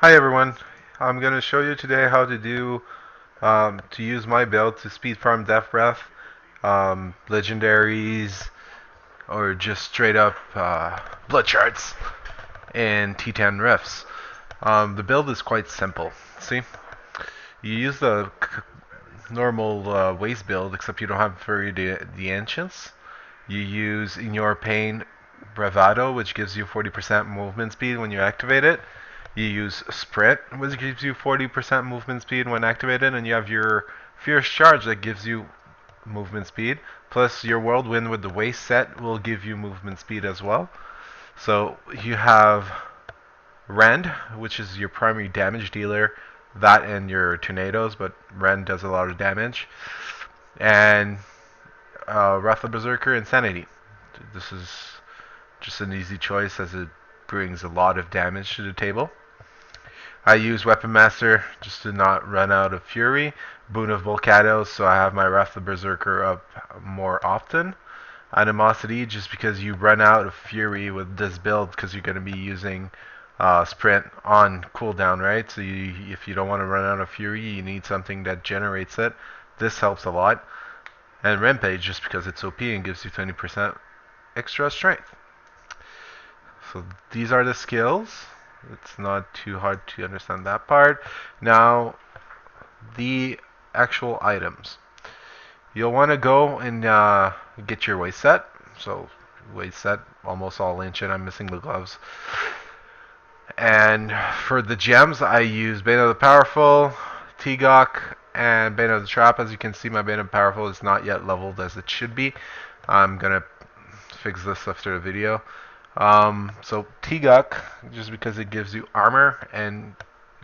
Hi everyone, I'm going to show you today how to use my build to speed farm Death Breath, legendaries, or just straight up blood shards and T10 rifts. The build is quite simple. See, you use the normal waste build, except you don't have the ancients. You use in your pain Bravado, which gives you 40% movement speed when you activate it. You use Sprint, which gives you 40% movement speed when activated, and you have your Fierce Charge that gives you movement speed. Plus, your Whirlwind with the waist set will give you movement speed as well. So you have REND, which is your primary damage dealer, that and your tornadoes, but REND does a lot of damage. And Wrath of Berserker Insanity. This is just an easy choice as it brings a lot of damage to the table. I use Weapon Master just to not run out of Fury. Boon of Volcados, so I have my Wrath of Berserker up more often. Animosity, just because you run out of Fury with this build because you're going to be using Sprint on cooldown, right? So if you don't want to run out of Fury, you need something that generates it. This helps a lot. And Rampage, just because it's OP and gives you 20% extra strength. So these are the skills. It's not too hard to understand that part. Now, the actual items. You'll want to go and get your waist set. So, waist set, almost all ancient. I'm missing the gloves. And for the gems, I use Bane of the Powerful, Tigok, and Bane of the Trap. As you can see, my Bane of the Powerful is not yet leveled as it should be. I'm going to fix this after the video. So Tigok, just because it gives you armor and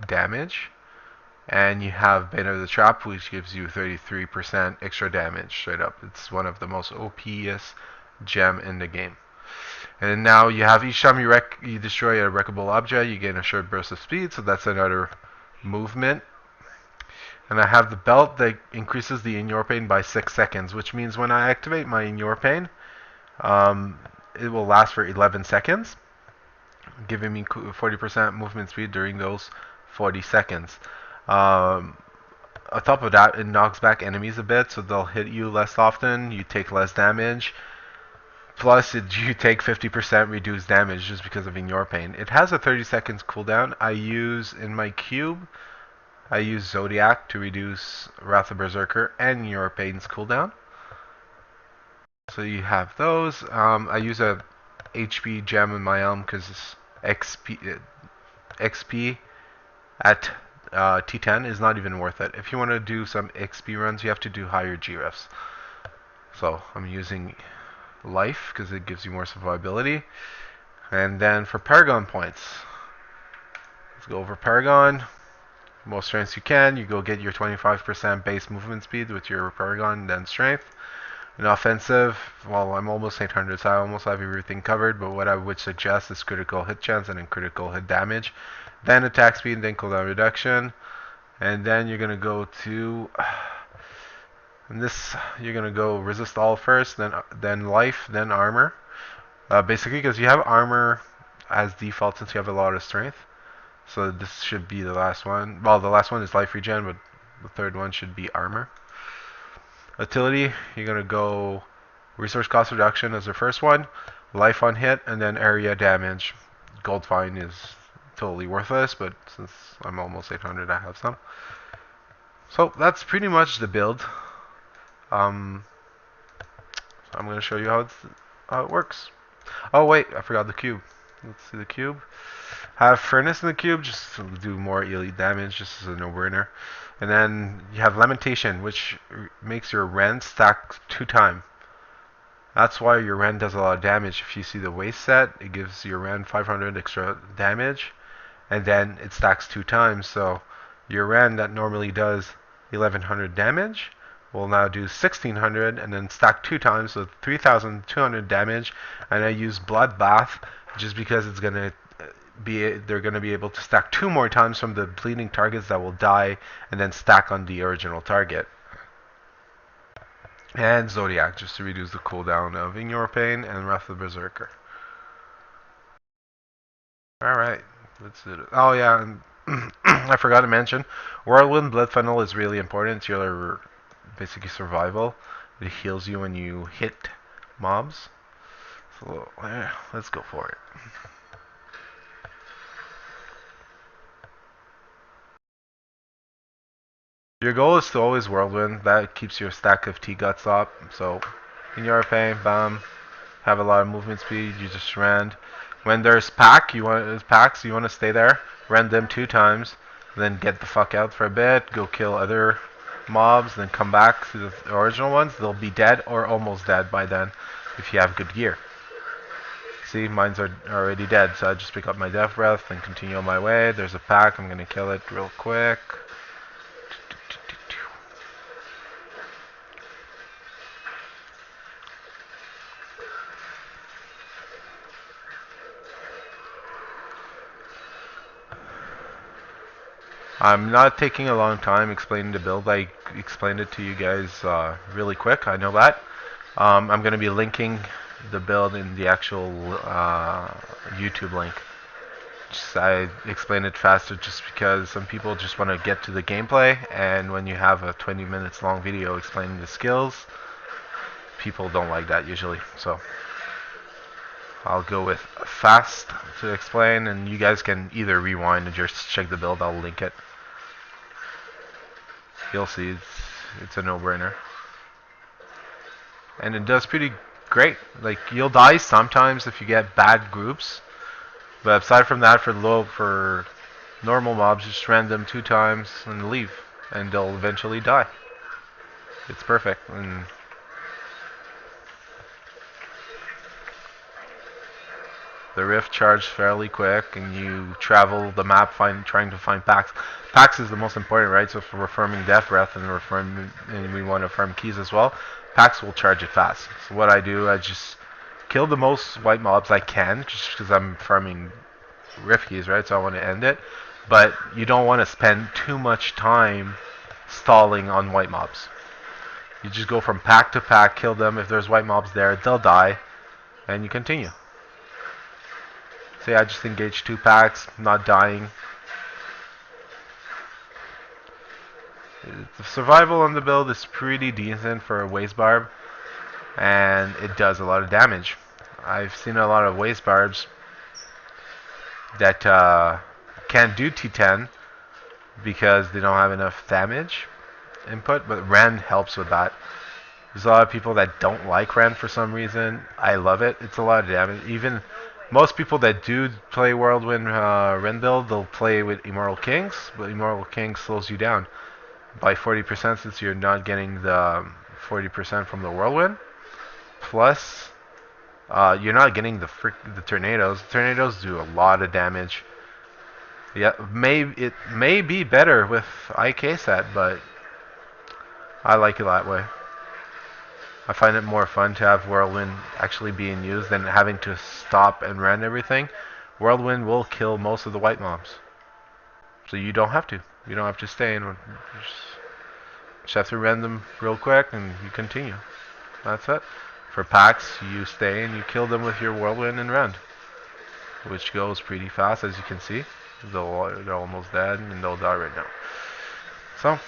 damage. And you have Bane of the Trap, which gives you 33% extra damage straight up. It's one of the most OP'est gem in the game. And now you have each time you destroy a wreckable object, you gain a short burst of speed, so that's another movement. And I have the belt that increases the In Your Pain by 6 seconds, which means when I activate my In Your Pain, it will last for 11 seconds, giving me 40% movement speed during those 40 seconds. On top of that, it knocks back enemies a bit, so they'll hit you less often, you take less damage. Plus, you take 50% reduced damage just because of In Your Pain. It has a 30 seconds cooldown. I use in my cube, I use Zodiac to reduce Wrath of Berserker and In Your Pain's cooldown. So you have those. I use a HP gem in my elm because XP at T10 is not even worth it. If you want to do some XP runs, you have to do higher GRFs. So I'm using life because it gives you more survivability. And then for Paragon points, let's go over Paragon. Most strengths you can. You go get your 25% base movement speed with your Paragon, then strength. In offensive, well, I'm almost 800, so I almost have everything covered, but what I would suggest is critical hit chance and then critical hit damage. Then attack speed, then cooldown reduction. And then you're going to go to... And this, you're going to go resist all first, then life, then armor. Basically, because you have armor as default since you have a lot of strength. So this should be the last one. Well, the last one is life regen, but the third one should be armor. Utility, you're going to go resource cost reduction as the first one, life on hit, and then area damage. Gold fine is totally worthless, but since I'm almost 800, I have some. So that's pretty much the build. I'm going to show you how it works. Oh wait, I forgot the cube. Let's see the cube. Have Furnace in the cube, just to do more elite damage, just as a no-brainer. And then you have Lamentation, which makes your Rend stack 2 times. That's why your Rend does a lot of damage. If you see the waist set, it gives your Rend 500 extra damage, and then it stacks 2 times. So your Rend that normally does 1100 damage will now do 1600 and then stack 2 times, so 3200 damage. And I use Bloodbath just because it's going to they're going to be able to stack 2 more times from the bleeding targets that will die and then stack on the original target. And Zodiac just to reduce the cooldown of In Your Pain and Wrath of the Berserker. Alright, let's do it. Oh yeah, and I forgot to mention, Whirlwind Blood Funnel is really important. It's your basically survival. It heals you when you hit mobs. So let's go for it. Your goal is to always Whirlwind. That keeps your stack of T-Guts up. So in your RP, bam, have a lot of movement speed. You just rend. When there's packs, you want to stay there. Rend them 2 times, then get the fuck out for a bit. Go kill other mobs, then come back to the original ones. They'll be dead or almost dead by then, if you have good gear. See, mine's are already dead, so I just pick up my death breath and continue on my way. There's a pack. I'm gonna kill it real quick. I'm not taking a long time explaining the build. I explained it to you guys really quick. I know that. I'm going to be linking the build in the actual YouTube link. I explained it faster just because some people just want to get to the gameplay, and when you have a 20 minutes long video explaining the skills, people don't like that usually. So I'll go with fast to explain, and you guys can either rewind and just check the build. I'll link it. You'll see it's a no-brainer. And it does pretty great. Like, you'll die sometimes if you get bad groups, but aside from that, for normal mobs, just rend them 2 times and leave, and they'll eventually die. It's perfect. And the rift charged fairly quick, and you travel the map trying to find packs. Packs is the most important, right? So if we're farming Death Breath and we want to farm keys as well, packs will charge it fast. So what I do, I just kill the most white mobs I can, just because I'm farming rift keys, right? So I want to end it. But you don't want to spend too much time stalling on white mobs. You just go from pack to pack, kill them. If there's white mobs there, they'll die, and you continue. See, I just engaged 2 packs, not dying. The survival on the build is pretty decent for a waste barb, and it does a lot of damage. I've seen a lot of waste barbs that can't do T10 because they don't have enough damage input, but REND helps with that. There's a lot of people that don't like REND for some reason. I love it. It's a lot of damage. Even most people that do play Whirlwind REND build, they'll play with Immortal Kings, but Immortal King slows you down by 40% since you're not getting the 40% from the Whirlwind. Plus, you're not getting the tornadoes. Tornadoes do a lot of damage. Yeah, it may be better with IK set, but I like it that way. I find it more fun to have Whirlwind actually being used than having to stop and rend everything. Whirlwind will kill most of the white mobs. So you don't have to. You don't have to stay and just have to rend them real quick and you continue. That's it. For packs, you stay and you kill them with your Whirlwind and rend, which goes pretty fast, as you can see. They're almost dead and they'll die right now. So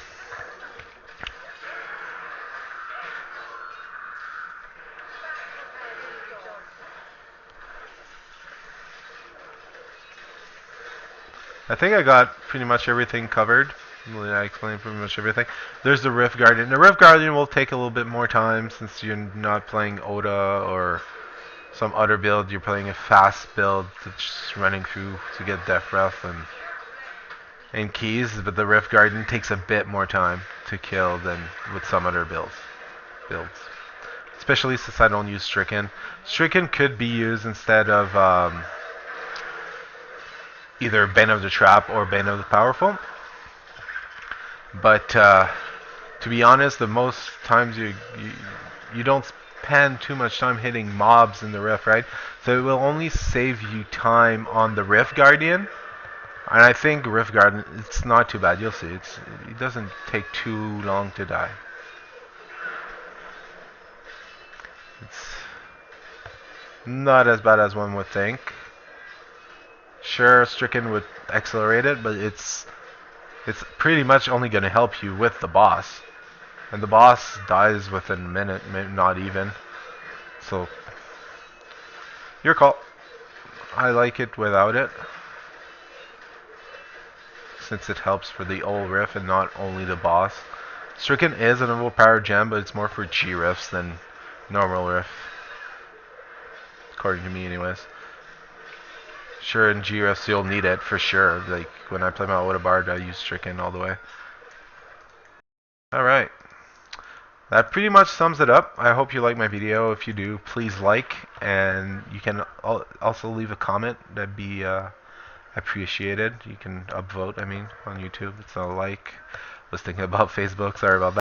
I think I got pretty much everything covered. I explained pretty much everything. There's the Rift Guardian. The Rift Guardian will take a little bit more time since you're not playing Oda or some other build. You're playing a fast build that's just running through to get Death Breath and keys. But the Rift Guardian takes a bit more time to kill than with some other builds. Especially since I don't use Stricken. Stricken could be used instead of either Bane of the Trap or Bane of the Powerful. But to be honest, the most times you don't spend too much time hitting mobs in the Rift, right? So it will only save you time on the Rift Guardian. And I think Rift Guardian, it's not too bad. You'll see. It doesn't take too long to die. It's not as bad as one would think. Sure, Stricken would accelerate it, but it's pretty much only going to help you with the boss. And the boss dies within a minute, maybe not even. So, your call. I like it without it, since it helps for the old riff and not only the boss. Stricken is an overpowered gem, but it's more for G riffs than normal riff. According to me, anyways. Sure, in G riffs you'll need it for sure. Like, when I play my Oda Bard, I use Stricken all the way. Alright. That pretty much sums it up. I hope you like my video. If you do, please like, and you can also leave a comment. That'd be appreciated. You can upvote, I mean, on YouTube. It's a like. I was thinking about Facebook. Sorry about that.